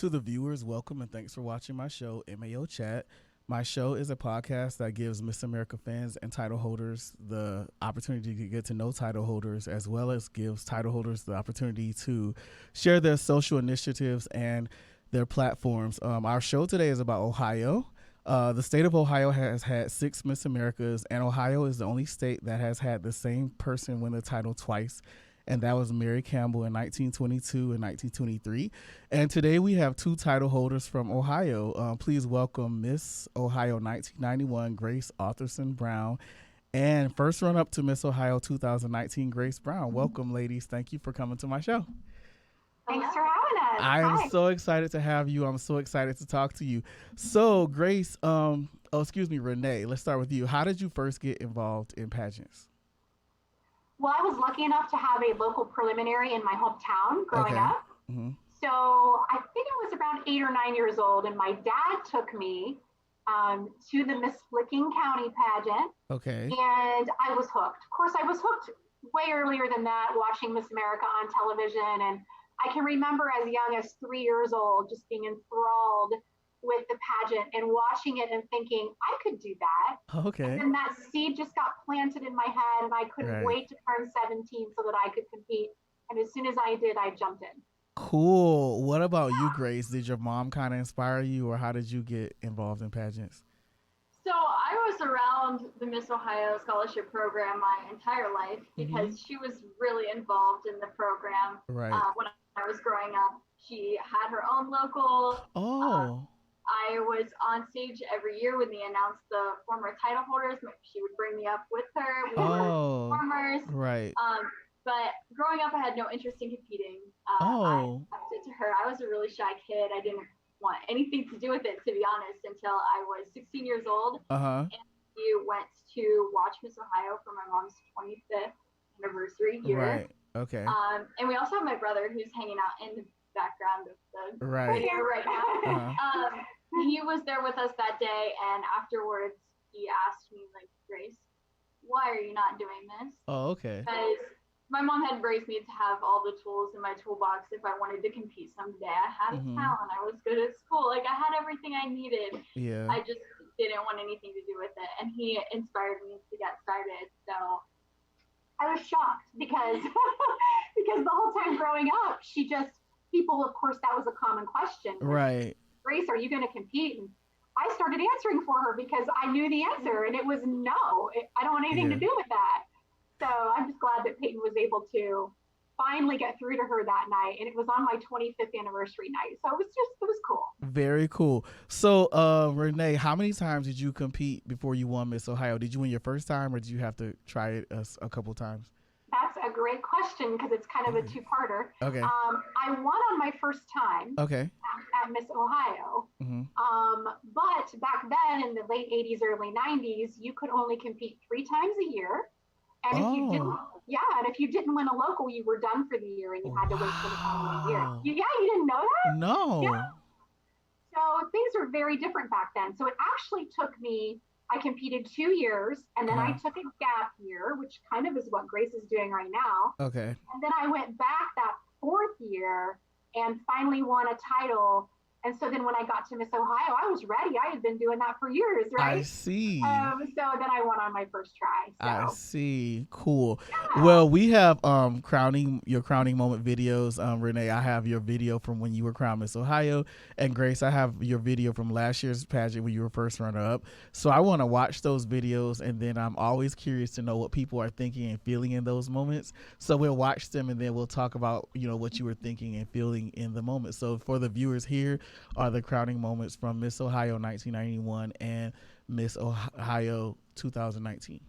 To the viewers, welcome and thanks for watching my show, MAO Chat. My show is a podcast that gives Miss America fans and title holders the opportunity to get to know title holders, as well as gives title holders the opportunity to share their social initiatives and their platforms. Our show today is about Ohio. The state of Ohio has had 6 Miss Americas, and Ohio is the only state that has had the same person win the title twice. And that was Mary Campbell in 1922 and 1923. And today we have 2 title holders from Ohio. Please welcome Miss Ohio 1991, Grace Autherson Brown, and first run-up to Miss Ohio 2019, Grace Brown. Welcome, ladies. Thank you for coming to my show. Thanks for having us. I am so excited to have you. I'm so excited to talk to you. So, Grace, Renee, let's start with you. How did you first get involved in pageants? Well, I was lucky enough to have a local preliminary in my hometown growing up. Mm-hmm. So I think I was around 8 or 9 years old, and my dad took me to the Miss Licking County pageant. Okay. And I was hooked. Of course, I was hooked way earlier than that, watching Miss America on television. And I can remember as young as 3 years old, just being enthralled with the pageant and watching it and thinking, I could do that. Okay. And that seed just got planted in my head, and I couldn't wait to turn 17 so that I could compete. And as soon as I did, I jumped in. Cool. What about you, Grace? Did your mom kind of inspire you, or how did you get involved in pageants? So I was around the Miss Ohio scholarship program my entire life because she was really involved in the program. Right. When I was growing up, she had her own local. Oh. I was on stage every year when they announced the former title holders. She would bring me up with her. We were performers. Right. But growing up, I had no interest in competing. I left it to her. I was a really shy kid. I didn't want anything to do with it, to be honest, until I was 16 years old. And we went to watch Miss Ohio for my mom's 25th anniversary year. Right. Okay. And we also have my brother who's hanging out in the background of the video right now. He was there with us that day, and afterwards he asked me, like, Grace, why are you not doing this? Oh, okay. Because my mom had raised me to have all the tools in my toolbox if I wanted to compete someday. I had a talent. I was good at school. Like, I had everything I needed. Yeah. I just didn't want anything to do with it. And he inspired me to get started. So I was shocked because because the whole time growing up, people, of course, that was a common question. Right. Grace, are you going to compete? And I started answering for her because I knew the answer, and it was no. I don't want anything to do with that. So I'm just glad that Peyton was able to finally get through to her that night, and it was on my 25th anniversary night. So it was cool. Very cool. So, Renee, how many times did you compete before you won Miss Ohio? Did you win your first time, or did you have to try it a couple times? That's a great question because it's kind of a two-parter. Okay. I won on my first time. Okay. At Miss Ohio. But back then in the late 80s, early 90s, you could only compete 3 times a year. And if you didn't win a local, you were done for the year, and you had to wait for the following year. You didn't know that? No. Yeah. So things were very different back then. So it actually took me, I competed 2 years, and then I took a gap year, which kind of is what Grace is doing right now. Okay. And then I went back that 4th year and finally won a title. And so then when I got to Miss Ohio, I was ready. I had been doing that for years, right? I see. So then I won on my first try. So. I see. Cool. Yeah. Well, we have your crowning moment videos. Renee, I have your video from when you were crowned Miss Ohio, and Grace, I have your video from last year's pageant when you were first runner-up. So I want to watch those videos, and then I'm always curious to know what people are thinking and feeling in those moments. So we'll watch them, and then we'll talk about what you were thinking and feeling in the moment. So for the viewers here are the crowning moments from Miss Ohio 1991 and Miss Ohio 2019.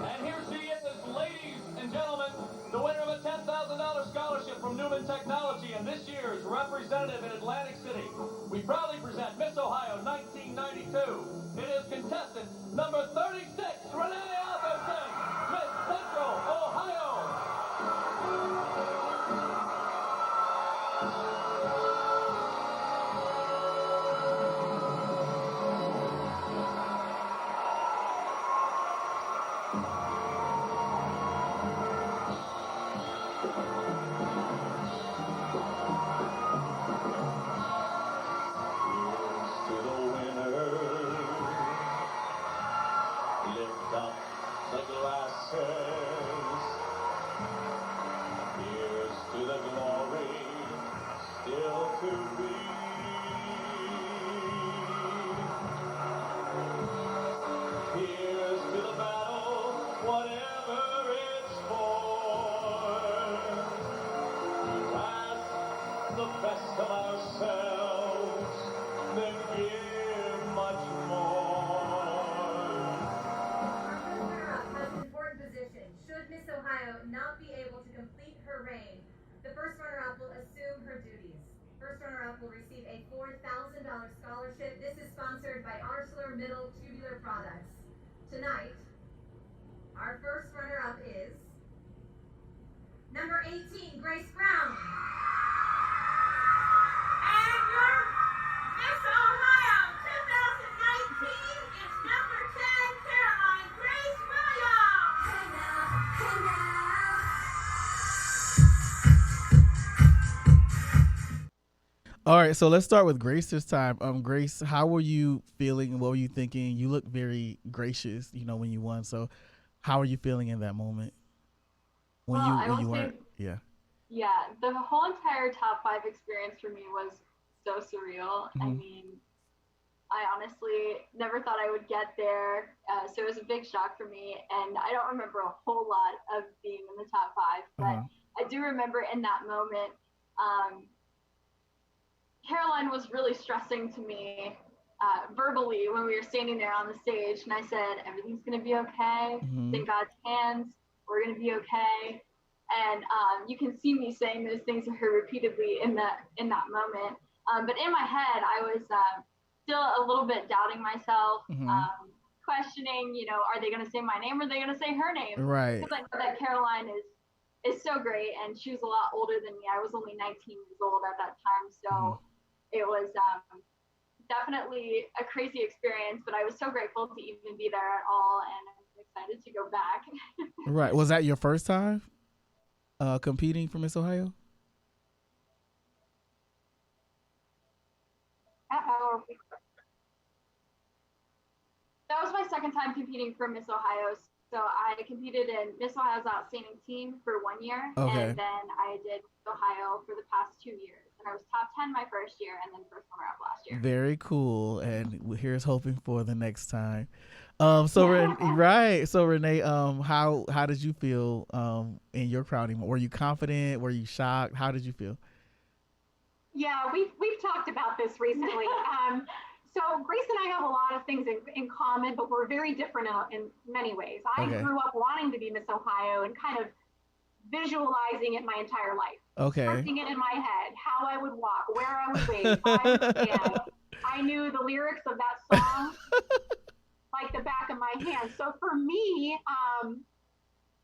And here she is, ladies and gentlemen, the winner of a $10,000 scholarship from Newman Technology and this year's representative in Atlantic City. We proudly present Miss Ohio 1992. It is contestant number 36, Renee Autherson, Miss Central Ohio. Lift up the glasses. Here's to the glory still to be. Here's to the battle, whatever it's for. Ask the best of ourselves, then give much more. Should Miss Ohio not be able to complete her reign, the first runner-up will assume her duties. First runner-up will receive a $4,000 scholarship. This is sponsored by ArcelorMittal Tubular Products. Tonight, our first runner-up is number 18, Grace Brown. And your Miss Ohio 2019 is number 10, Caroline Grace Williams. Hey now, hey now. All right, so let's start with Grace this time. Grace, how were you feeling? What were you thinking? You look very gracious, when you won. So, how are you feeling in that moment? When you weren't? Yeah. Yeah, the whole entire top 5 experience for me was so surreal. I mean, I honestly never thought I would get there, so it was a big shock for me. And I don't remember a whole lot of being in the top 5, but I do remember in that moment. Caroline was really stressing to me verbally when we were standing there on the stage, and I said, everything's going to be okay. It's in God's hands. We're going to be okay. And you can see me saying those things to her repeatedly in that moment. But in my head, I was still a little bit doubting myself, questioning, are they going to say my name or are they going to say her name? Right. Because I know that Caroline is so great, and she was a lot older than me. I was only 19 years old at that time, so it was definitely a crazy experience, but I was so grateful to even be there at all, and I'm excited to go back. Right. Was that your first time competing for Miss Ohio? That was my second time competing for Miss Ohio. So I competed in Miss Ohio's Outstanding Team for 1 year, and then I did Miss Ohio for the past 2 years. And I was top 10 my first year, and then first runner-up last year. Very cool. And here's hoping for the next time. So Renee, how did you feel in your crowning? Were you confident? Were you shocked? How did you feel? Yeah, we've talked about this recently. So Grace and I have a lot of things in common, but we're very different in many ways. I grew up wanting to be Miss Ohio and kind of visualizing it my entire life. Scripting it in my head, how I would walk, where I would wait, how I would stand. I knew the lyrics of that song like the back of my hand. So for me,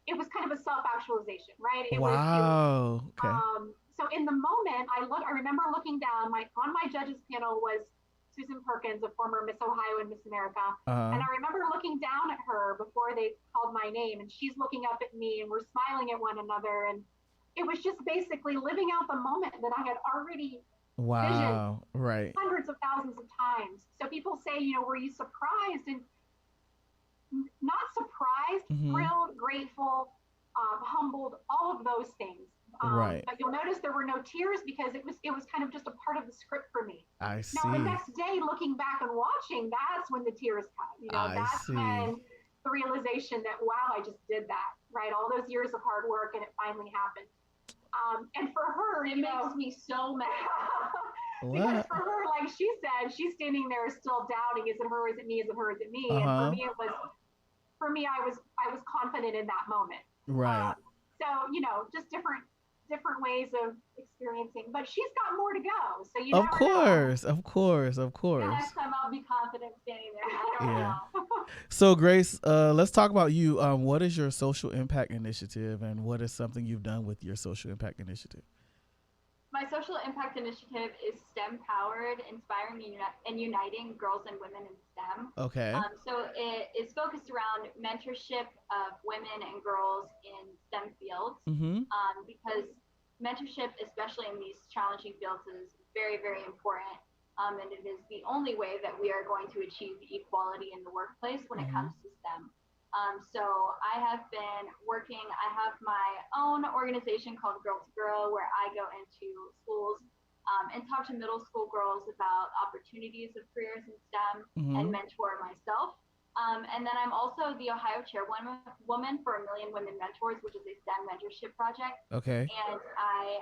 it was kind of a self-actualization, right? So in the moment, I remember looking down. On my judges panel was Susan Perkins, a former Miss Ohio and Miss America. And I remember looking down at her before they called my name, and she's looking up at me, and we're smiling at one another. And it was just basically living out the moment that I had already visioned hundreds of thousands of times. So people say, were you surprised? And not surprised, thrilled, grateful, humbled, all of those things. But you'll notice there were no tears because it was kind of just a part of the script for me. I see. Now the next day, looking back and watching, that's when the tears come. That's when the realization that wow, I just did that. Right, all those years of hard work, and it finally happened. And for her, it makes me so mad. Because for her, like she said, she's standing there still doubting: is it her? Is it me? Is it her? Is it me? And for me, I was confident in that moment. Right. So just different ways of experiencing, but she's got more to go. So you of course. Yeah, next time I'll be confident standing there. I don't know. So Grace, let's talk about you. What is your social impact initiative, and what is something you've done with your social impact initiative? My social impact initiative is STEM powered, inspiring and uniting girls and women in STEM. Okay. So it is focused around mentorship of women and girls in STEM fields. Because mentorship, especially in these challenging fields, is very, very important. And it is the only way that we are going to achieve equality in the workplace when it comes to STEM. So I have been working, I have my own organization called Girl to Girl, where I go into schools and talk to middle school girls about opportunities of careers in STEM and mentor myself. And then I'm also the Ohio chairwoman for A Million Women Mentors, which is a STEM mentorship project. Okay. And I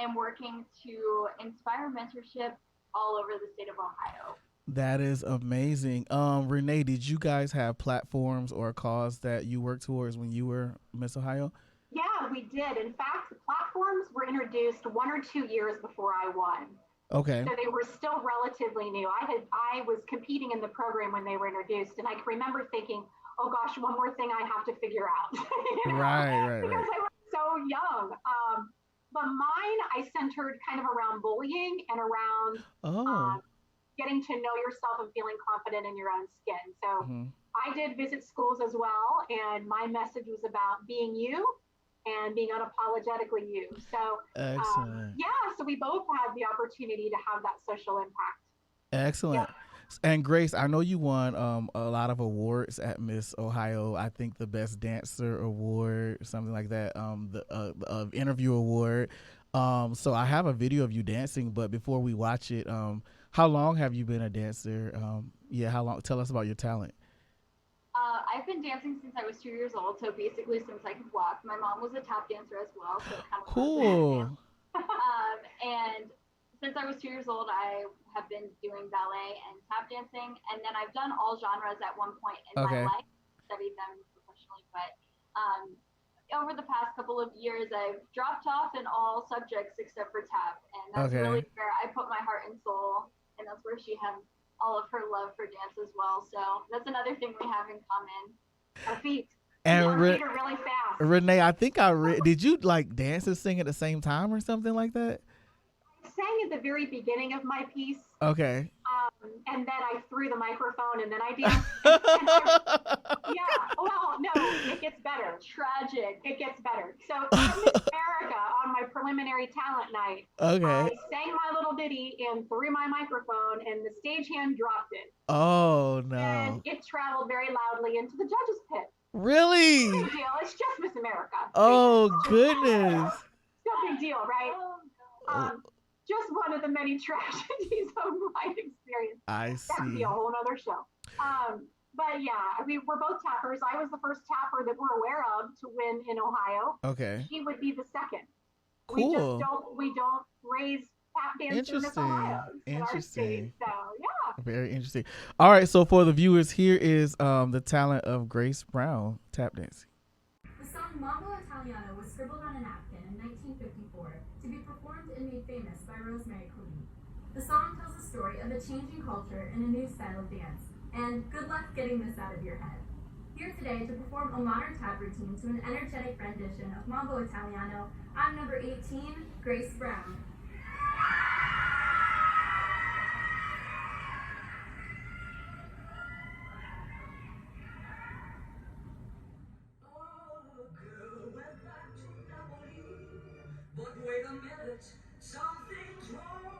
am working to inspire mentorship all over the state of Ohio. That is amazing. Renee, did you guys have platforms or a cause that you worked towards when you were Miss Ohio? Yeah, we did. In fact, the platforms were introduced 1 or 2 years before I won. Okay. So they were still relatively new. I was competing in the program when they were introduced, and I can remember thinking, "Oh gosh, one more thing I have to figure out." Right. Because I was so young. But mine, I centered kind of around bullying and around getting to know yourself and feeling confident in your own skin. So I did visit schools as well, and my message was about being you and being unapologetically you. So, Excellent. so we both had the opportunity to have that social impact. Excellent. Yep. And Grace, I know you won a lot of awards at Miss Ohio. I think the Best Dancer Award, something like that. The Interview Award. So I have a video of you dancing, but before we watch it, how long have you been a dancer? How long? Tell us about your talent. I've been dancing since I was 2 years old, so basically since I could walk. My mom was a tap dancer as well, so it kind of cool. And since I was 2 years old, I have been doing ballet and tap dancing, and then I've done all genres at one point in my life, studied them professionally, but over the past couple of years, I've dropped off in all subjects except for tap, and that's really where I put my heart and soul, and that's where she had all of her love for dance as well. So that's another thing we have in common. Our feet. And our feet are really fast. Renee, I think did you like dance and sing at the same time or something like that? I sang at the very beginning of my piece. Okay. And then I threw the microphone and then I danced. It gets better. Tragic. It gets better. So at Miss America on my preliminary talent night, I sang my little ditty and threw my microphone and the stagehand dropped it. Oh no. And it traveled very loudly into the judges' pit. Really? No big deal. It's just Miss America. Oh goodness. No big deal, right? Just one of the many tragedies of my experience. I see. That could be a whole other show. But yeah, we were both tappers. I was the first tapper that we're aware of to win in Ohio. Okay. She would be the second. Cool. We don't raise tap dancers in Ohio. Interesting. So yeah. Very interesting. All right, so for the viewers, here is the talent of Grace Brown tap dancing. The song Mambo Italiano was scribbled on a napkin in 1954 to be performed and made famous by Rosemary Clooney. The song tells the story of a changing culture and a new style of dance. And good luck getting this out of your head. Here today to perform a modern tap routine to an energetic rendition of Mambo Italiano, I'm number 18, Grace Brown. But wait a minute, something's wrong.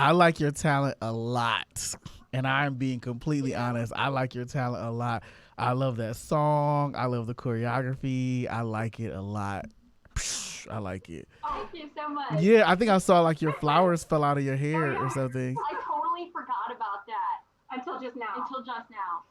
I like your talent a lot. And I'm being completely honest. I like your talent a lot. I love that song. I love the choreography. I like it a lot. I like it. Thank you so much. Yeah, I think I saw like your flowers fell out of your hair or something. I totally forgot about that until just now.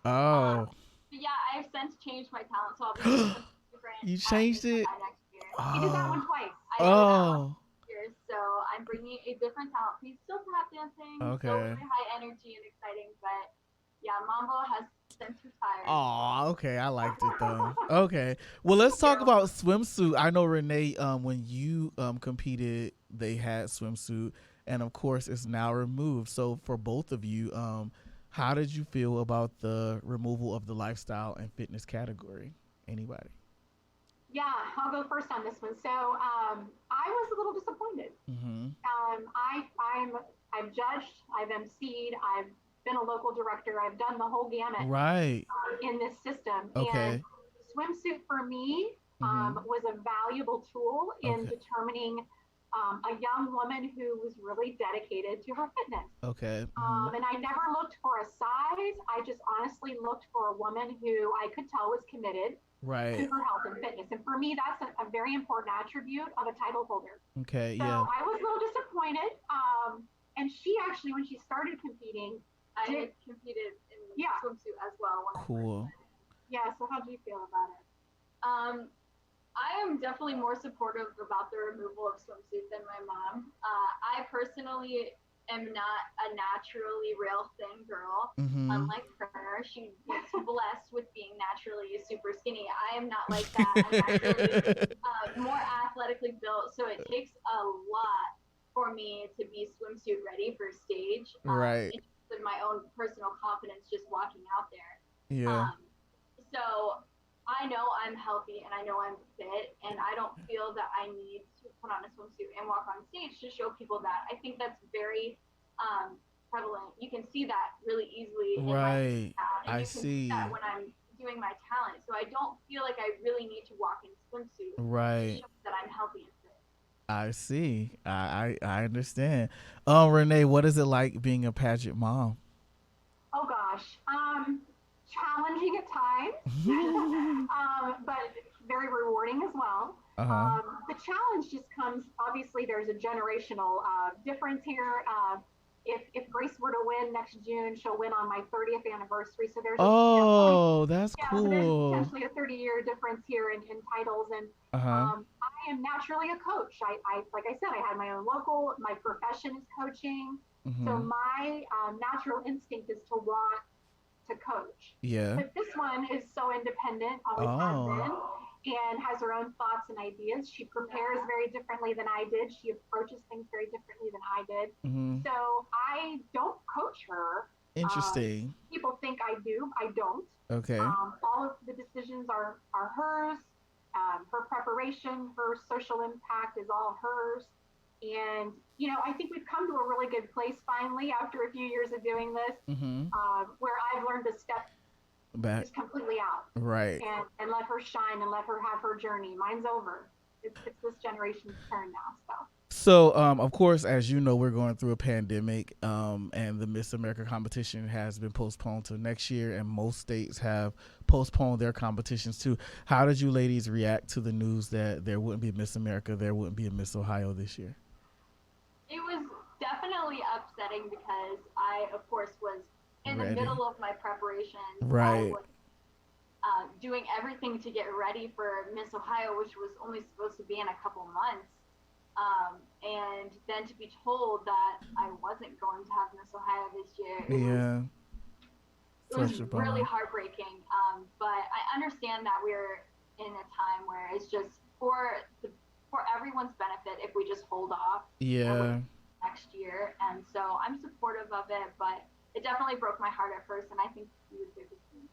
Oh. But yeah, I've since changed my talent, so I'll be doing different. You changed it? Next year. You did that one twice. I did that one year, so I'm bringing a different talent piece. Still tap dancing, still really high energy and exciting, but yeah, Mambo has since retired. Oh, okay. I liked it though. Okay. Well, let's talk about swimsuit. I know Renee, when you competed, they had swimsuit, and of course, it's now removed. So for both of you, how did you feel about the removal of the lifestyle and fitness category? Anybody? Yeah, I'll go first on this one. So I was a little disappointed. Mm-hmm. I've judged, I've emceed, I've been a local director, I've done the whole gamut in this system. Okay. And swimsuit for me was a valuable tool in determining a young woman who was really dedicated to her fitness. Okay. And I never looked for a size. I just honestly looked for a woman who I could tell was committed to her health and fitness. And for me, that's a very important attribute of a title holder. Okay, so I was a little disappointed. And she actually, when she started competing, I competed in swimsuit as well. Cool. Yeah, so how do you feel about it? I am definitely more supportive about the removal of swimsuit than my mom. I personally am not a naturally real thin girl. Unlike her, she was blessed with being naturally super skinny. I am not like that. I'm naturally more athletically built, so it takes a lot for me to be swimsuit ready for stage. In my own personal confidence just walking out there. So I know I'm healthy and I know I'm fit, and I don't feel that I need to put on a swimsuit and walk on stage to show people that. I think that's very prevalent. You can see that really easily. I see that when I'm doing my talent. So I don't feel like I really need to walk in swimsuit to show that I'm healthy and fit. I see. I understand. Renee, what is it like being a pageant mom? Oh gosh, challenging at times, but very rewarding as well. The challenge just comes. Obviously, there's a generational difference here. If Grace were to win next June, she'll win on my 30th anniversary. So there's that's cool. So there's potentially a 30-year difference here in titles, and I am naturally a coach. I like I said, I had my own local. My profession is coaching, so my natural instinct is to want to coach. But this one is so independent, always has been, and has her own thoughts and ideas. She prepares very differently than I did. She approaches things very differently than I did. So I don't coach her. Interesting. People think I do. I don't. Okay. All of the decisions are hers. Her preparation, her social impact is all hers. And, you know, I think we've come to a really good place finally after a few years of doing this, where I've learned to step back just completely out. And let her shine and let her have her journey. Mine's over. It's this generation's turn now. So, of course, as you know, we're going through a pandemic, and the Miss America competition has been postponed to next year, and most states have postponed their competitions too. How did you ladies react to the news that there wouldn't be Miss America, there wouldn't be a Miss Ohio this year? It was definitely upsetting because I, of course, was in the middle of my preparation. I was doing everything to get ready for Miss Ohio, which was only supposed to be in a couple months. And then to be told that I wasn't going to have Miss Ohio this year, it was really heartbreaking. But I understand that we're in a time where it's just for everyone's benefit if we just hold off next year. And so I'm supportive of it, but it definitely broke my heart at first, and I think you would do the same.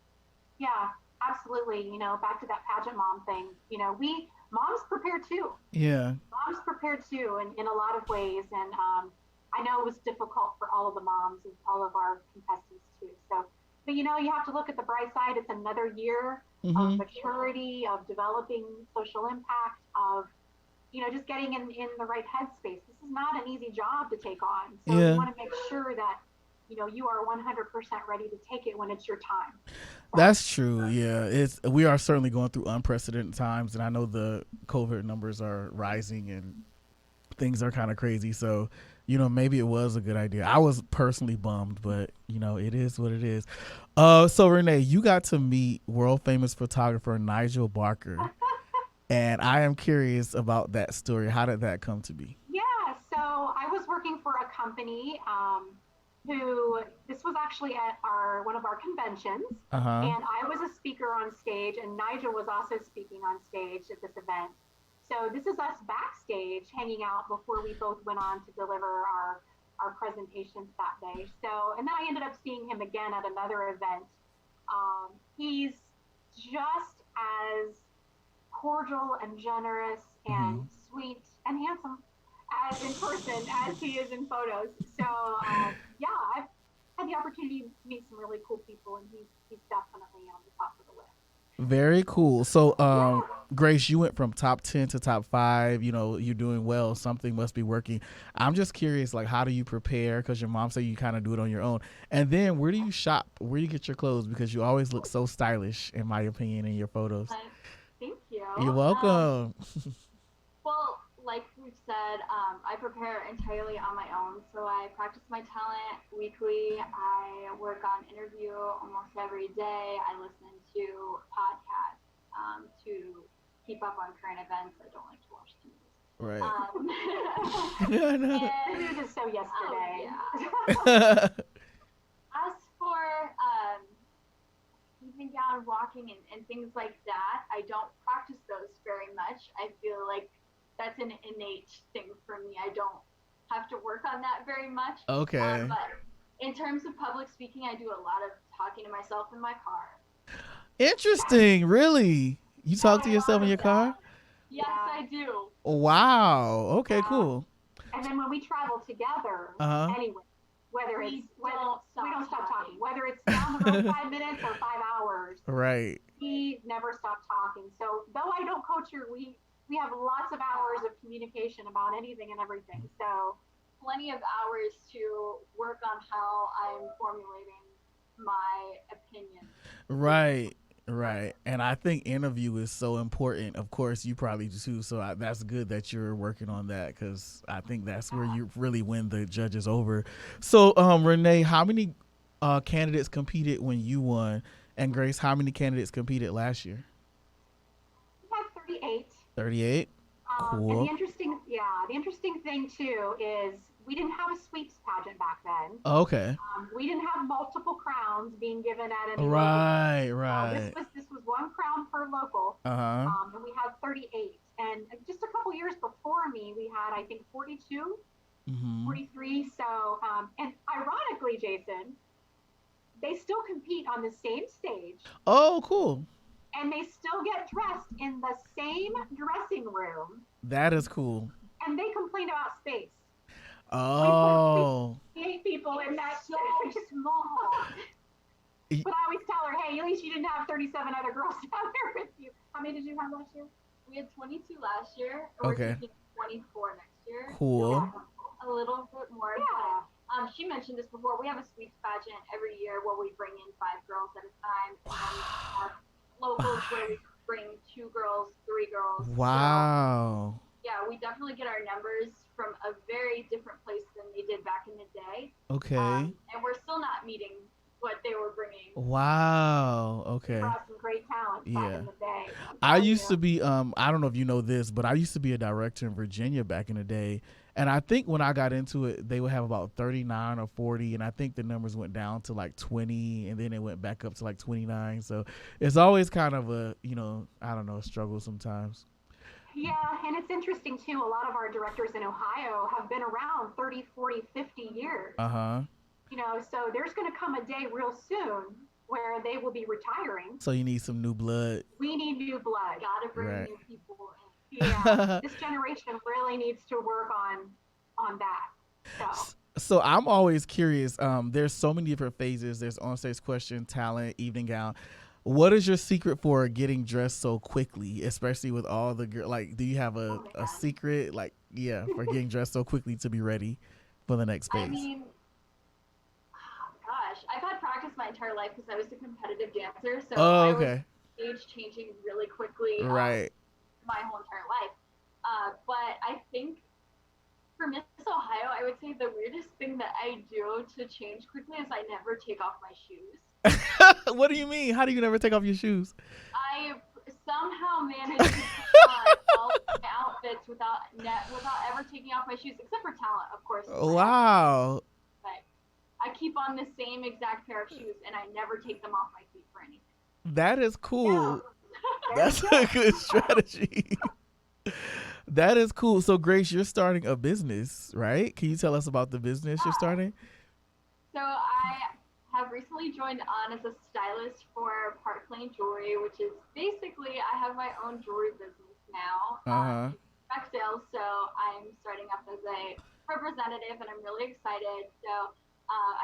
Yeah, absolutely. You know, back to that pageant mom thing. You know, moms prepare too. Moms prepared too in a lot of ways, and I know it was difficult for all of the moms and all of our contestants too. So, but you know, you have to look at the bright side. It's another year of maturity, of developing social impact, of, you know, just getting in the right headspace. This is not an easy job to take on. So you want to make sure that, you are 100% ready to take it when it's your time. So, That's true. Yeah, we are certainly going through unprecedented times, and I know the COVID numbers are rising and things are kind of crazy. So, maybe it was a good idea. I was personally bummed, but it is what it is. So Renee, you got to meet world famous photographer Nigel Barker, and I am curious about that story. How did that come to be? Yeah, so I was working for a company this was actually at one of our conventions, and I was a speaker on stage, and Nigel was also speaking on stage at this event. So this is us backstage hanging out before we both went on to deliver our presentations that day. So, and then I ended up seeing him again at another event. He's just as cordial and generous and sweet and handsome as in person as he is in photos. So yeah, I've had the opportunity to meet some really cool people, and he's definitely on the top of the list. Very cool. So Grace, you went from top 10 to top 5. You're doing well. Something must be working. I'm just curious, like, how do you prepare? Because your mom said you kind of do it on your own. And then where do you shop? Where do you get your clothes? Because you always look so stylish, in my opinion, in your photos. Thank you. You're welcome. Well, like we've said, I prepare entirely on my own. So I practice my talent weekly. I work on interview almost every day. I listen to podcasts to keep up on current events. I don't like to watch the news. Right. The news is so yesterday. Yeah. As for evening gown, walking, and things like that, I don't practice those very much. I feel like that's an innate thing for me. I don't have to work on that very much. Okay. But in terms of public speaking, I do a lot of talking to myself in my car. Interesting. Really? You talk to yourself in your car? Yes, I do. Wow. Okay, cool. And then when we travel together, anyway, we don't stop talking. Whether it's down the road 5 minutes or 5 hours, right? We never stop talking. So though I don't coach her, we have lots of hours of communication about anything and everything. So plenty of hours to work on how I'm formulating my opinion. Right. And I think interview is so important. Of course, you probably do too. So that's good that you're working on that, because I think that's where you really win the judges over. So, Renee, how many candidates competed when you won? And Grace, how many candidates competed last year? We had 38. 38? Cool. And the interesting thing too is we didn't have a sweeps pageant back then. Okay. We didn't have multiple crowns being given at any right. This was one crown per local. And we had 38. And just a couple years before me, we had, I think, 42, 43. So, and ironically, Jason, they still compete on the same stage. Oh, cool. And they still get dressed in the same dressing room. That is cool. And they complain about space. Oh. We put 8 people in that so small. But I always tell her, hey, at least you didn't have 37 other girls down there with you. How many did you have last year? We had 22 last year. Okay. We're thinking 24 next year. Cool. So a little bit more. Yeah. But, she mentioned this before. We have a sweeps pageant every year where we bring in 5 girls at a time. And then we have locals where we bring 2 girls, 3 girls. Wow. So, yeah, we definitely get our numbers from a very different place than they did back in the day. Okay. And we're still not meeting what they were bringing. Wow. Okay. Brought some great talent back in the day. I used to be, I don't know if you know this, but I used to be a director in Virginia back in the day. And I think when I got into it, they would have about 39 or 40. And I think the numbers went down to like 20, and then it went back up to like 29. So it's always kind of a, I don't know, a struggle sometimes. Yeah, and it's interesting too. A lot of our directors in Ohio have been around 30, 40, 50 years. So there's going to come a day real soon where they will be retiring. So you need some new blood. We need new blood. Gotta bring new people in. Yeah, this generation really needs to work on that. So I'm always curious. There's so many different phases. There's onstage question, talent, evening gown. What is your secret for getting dressed so quickly, especially with all the girls? Like, do you have a secret, for getting dressed so quickly to be ready for the next phase? I mean, I've had practice my entire life because I was a competitive dancer, so Oh, I was okay. age changing really quickly Right. my whole entire life. But I think for Miss Ohio, I would say the weirdest thing that I do to change quickly is I never take off my shoes. What do you mean? How do you never take off your shoes? I somehow manage to put on all my outfits without ever taking off my shoes, except for talent, of course. Wow. But I keep on the same exact pair of shoes, and I never take them off my feet for anything. That is cool. Yeah. That's a good strategy. That is cool. So, Grace, you're starting a business, right? Can you tell us about the business you're starting? So I have recently joined on as a stylist for Park Lane Jewelry, which is basically I have my own jewelry business now. Direct sales. So I'm starting up as a representative, and I'm really excited. So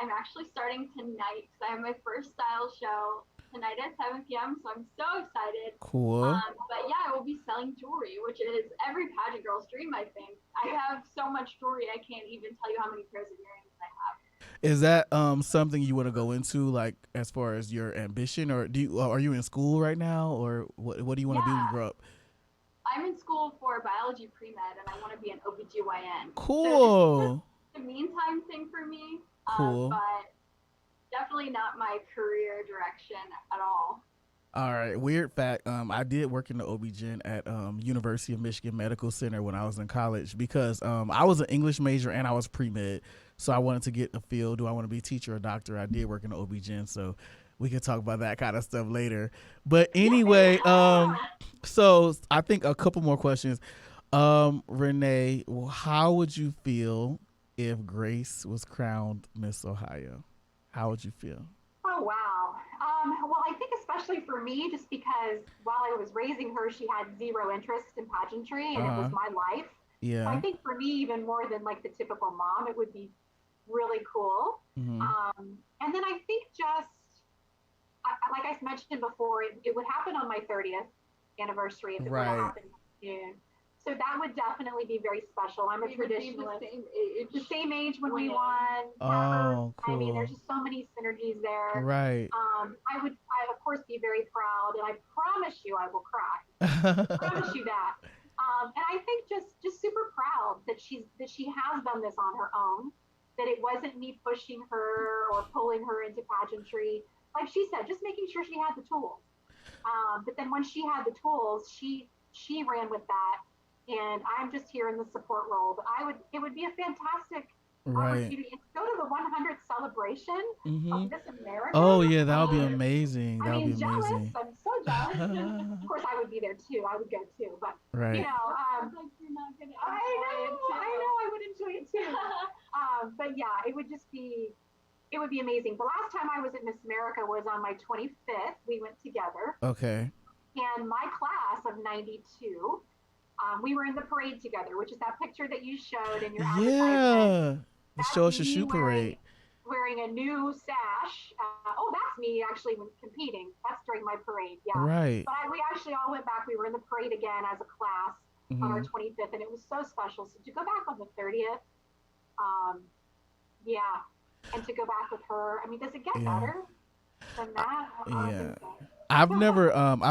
I'm actually starting tonight because I have my first style show tonight at 7 p.m. So I'm so excited. Cool. But yeah, I will be selling jewelry, which is every pageant girl's dream, I think. I have so much jewelry, I can't even tell you how many pairs of earrings I have. Is that something you want to go into, like as far as your ambition, or are you in school right now, or what do you want to do when you grow up? I'm in school for biology pre-med, and I want to be an OBGYN. Cool. So it's a meantime thing for me, Cool. but definitely not my career direction at all. All right. Weird fact. I did work in the OB-GYN at University of Michigan Medical Center when I was in college because I was an English major and I was pre-med. So I wanted to get a feel. Do I want to be a teacher or a doctor? I did work in the OB-GYN, so we could talk about that kind of stuff later. But anyway, so I think a couple more questions. Renee, how would you feel if Grace was crowned Miss Ohio? How would you feel? Oh, wow. Well, I think especially for me, just because while I was raising her, she had zero interest in pageantry and it was my life. Yeah. So I think for me, even more than like the typical mom, it would be really cool. And then I think like I mentioned before, it would happen on my 30th anniversary if it were to happen in June. So that would definitely be very special. I'm a traditionalist. The same age when we won. Oh, cool. I mean, there's just so many synergies there. Right. I of course be very proud, and I promise you I will cry. I promise you that. And I think just super proud that she has done this on her own, that it wasn't me pushing her or pulling her into pageantry. Like she said, just making sure she had the tools. But then when she had the tools, she ran with that. And I'm just here in the support role. But it would be a fantastic opportunity to go to the 100th celebration of Miss America. Oh yeah, that would be amazing. That would be jealous. amazing. I'm so jealous. Of course, I would be there too. I would go too. But you know, You're not gonna I know, I would enjoy it too. But yeah, it would be amazing. The last time I was at Miss America was on my 25th. We went together. Okay. And my class of 92. We were in the parade together, which is that picture that you showed in your advertisement. Yeah, the Show Us Your Shoe parade. Wearing a new sash. That's me actually when competing. That's during my parade, yeah. Right. But we actually all went back. We were in the parade again as a class on our 25th, and it was so special. So to go back on the 30th, yeah, and to go back with her. I mean, does it get better than that? Yeah. I've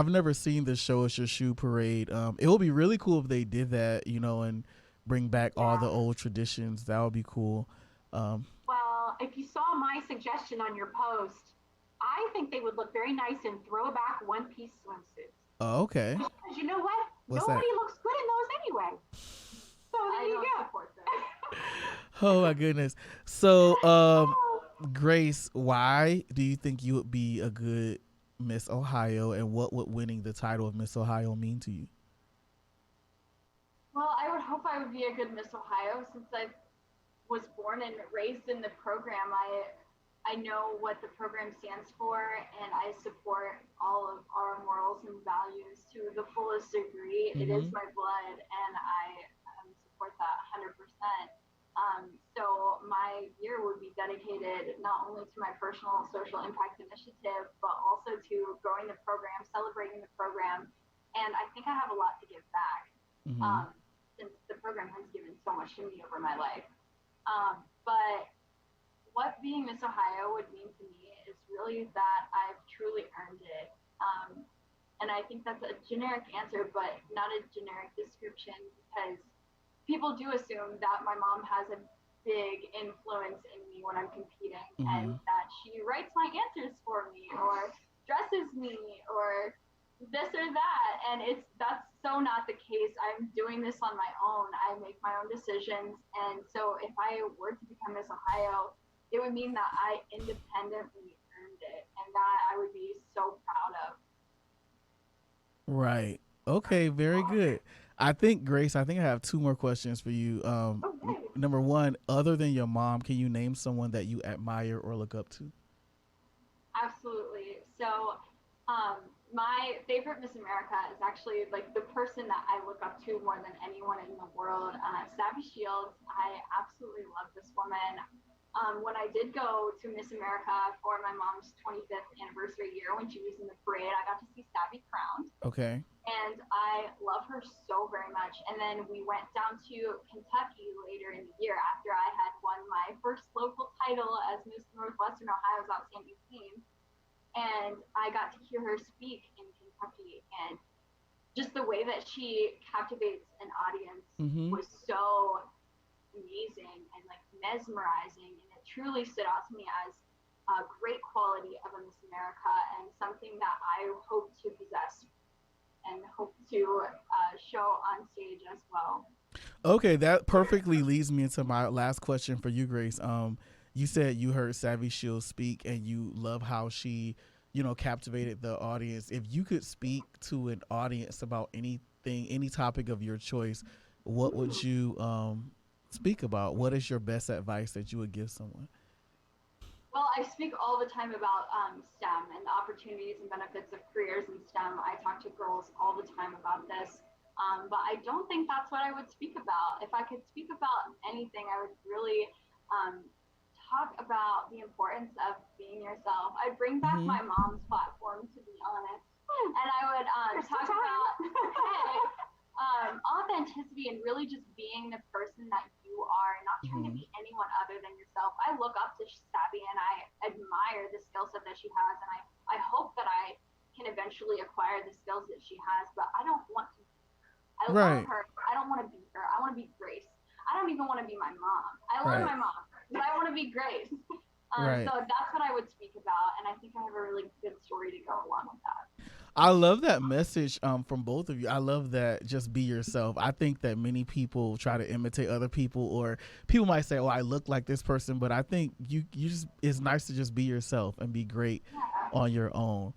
never seen the Show Us Your Shoe parade. It would be really cool if they did that, and bring back all the old traditions. That would be cool. Well, if you saw my suggestion on your post, I think they would look very nice in throwback one-piece swimsuits. Oh, okay. Because you know what? What's Nobody that? looks good in those anyway. So there you go. Support them. Oh my goodness. So, Grace, why do you think you would be a good Miss Ohio, and what would winning the title of Miss Ohio mean to you? Well, I would hope I would be a good Miss Ohio since I was born and raised in the program. I know what the program stands for, and I support all of our morals and values to the fullest degree. It is my blood, and I support that 100%. So my year would be dedicated not only to my personal social impact initiative, but also to growing the program, celebrating the program. And I think I have a lot to give back since the program has given so much to me over my life. But what being Miss Ohio would mean to me is really that I've truly earned it. And I think that's a generic answer, but not a generic description, because people do assume that my mom has a big influence in me when I'm competing, and that she writes my answers for me or dresses me or this or that. And that's so not the case. I'm doing this on my own. I make my own decisions. And so if I were to become Miss Ohio, it would mean that I independently earned it, and that I would be so proud of. Right. Okay, very good. I think, Grace, I think I have two more questions for you. Number one, other than your mom, can you name someone that you admire or look up to? Absolutely. So, my favorite Miss America is actually like the person that I look up to more than anyone in the world, Savvy Shields. I absolutely love this woman. When I did go to Miss America for my mom's 25th anniversary year when she was in the parade, I got to see Savvy crowned. Okay. And I love her so very much. And then we went down to Kentucky later in the year after I had won my first local title as Miss Northwestern Ohio's Outstanding Teen. And I got to hear her speak in Kentucky, and just the way that she captivates an audience was so amazing and like mesmerizing, and it truly stood out to me as a great quality of a Miss America, and something that I hope to possess and hope to show on stage as well. Okay, that perfectly leads me into my last question for you, Grace. You said you heard Savvy Shields speak and you love how she, captivated the audience. If you could speak to an audience about anything, any topic of your choice, what would you speak about? What is your best advice that you would give someone? Well, I speak all the time about STEM and the opportunities and benefits of careers in STEM. I talk to girls all the time about this, but I don't think that's what I would speak about. If I could speak about anything, I would really talk about the importance of being yourself. I'd bring back my mom's platform, to be honest, and I would talk about authenticity and really just being the person that you are, not trying to be anyone other than yourself. I look up to Savvy and I admire the skill set that she has, and I hope that I can eventually acquire the skills that she has, but I don't want to be her. I love her. I don't want to be her. I want to be Grace. I don't even want to be my mom. I love my mom, but I want to be Grace. So that's what I would speak about, and I think I have a really good story to go along with that. I love that message from both of you. I love that, just be yourself. I think that many people try to imitate other people, or people might say, "Oh, I look like this person," but I think you just, it's nice to just be yourself and be great on your own.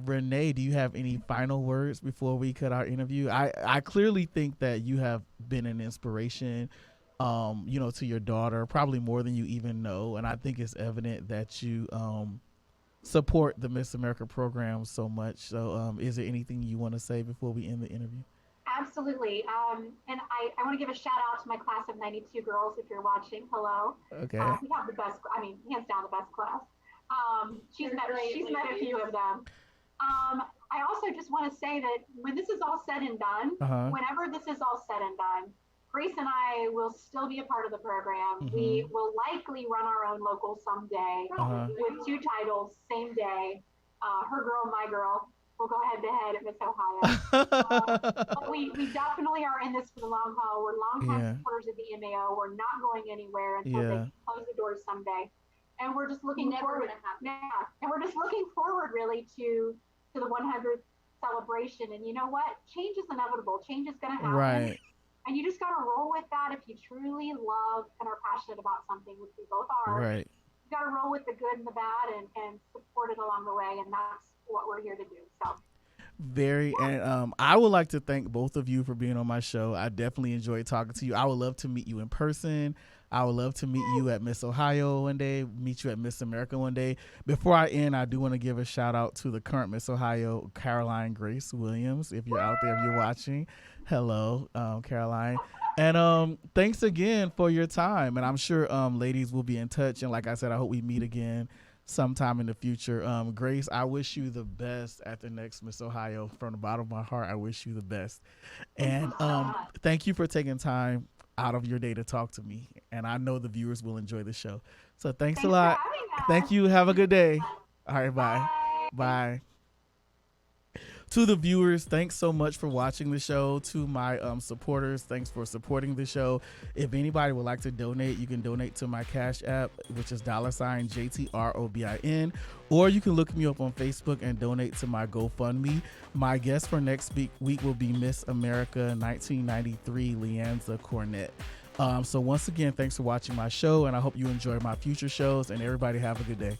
Renee, do you have any final words before we cut our interview? I clearly think that you have been an inspiration, to your daughter, probably more than you even know, and I think it's evident that you support the Miss America program so much. So is there anything you want to say before we end the interview? Absolutely. And I want to give a shout out to my class of 92 girls. If you're watching, hello. Okay. We have the best, hands down the best class. She's met a few of them. I also just want to say that when this is all said and done, whenever this is all said and done, Grace and I will still be a part of the program. We will likely run our own local someday with 2 titles, same day. Her girl, my girl. We'll go head to head at Miss Ohio. But we definitely are in this for the long haul. We're longtime supporters of the MAO. We're not going anywhere until they close the doors someday. And we're just looking forward. And we're just looking forward really to the 100th celebration. And you know what? Change is inevitable. Change is going to happen. Right. And you just got to roll with that. If you truly love and are passionate about something, which we both are, right, you got to roll with the good and the bad and support it along the way. And that's what we're here to do. So. And I would like to thank both of you for being on my show. I definitely enjoyed talking to you. I would love to meet you in person. I would love to meet you at Miss Ohio one day, meet you at Miss America one day. Before I end, I do want to give a shout out to the current Miss Ohio, Caroline Grace Williams. If you're out there, if you're watching, hello, Caroline. And thanks again for your time. And I'm sure ladies will be in touch. And like I said, I hope we meet again sometime in the future. Grace, I wish you the best at the next Miss Ohio. From the bottom of my heart, I wish you the best. And thank you for taking time out of your day to talk to me. And I know the viewers will enjoy the show. So thanks a for lot. having us. Thank you. Have a good day. All right. Bye. Bye. To the viewers, thanks so much for watching the show. To my supporters, thanks for supporting the show. If anybody would like to donate, you can donate to my Cash App, which is $JTROBIN, or you can look me up on Facebook and donate to my GoFundMe. My guest for next week will be Miss America 1993, Leanza Cornett. So once again, thanks for watching my show, and I hope you enjoy my future shows, and everybody have a good day.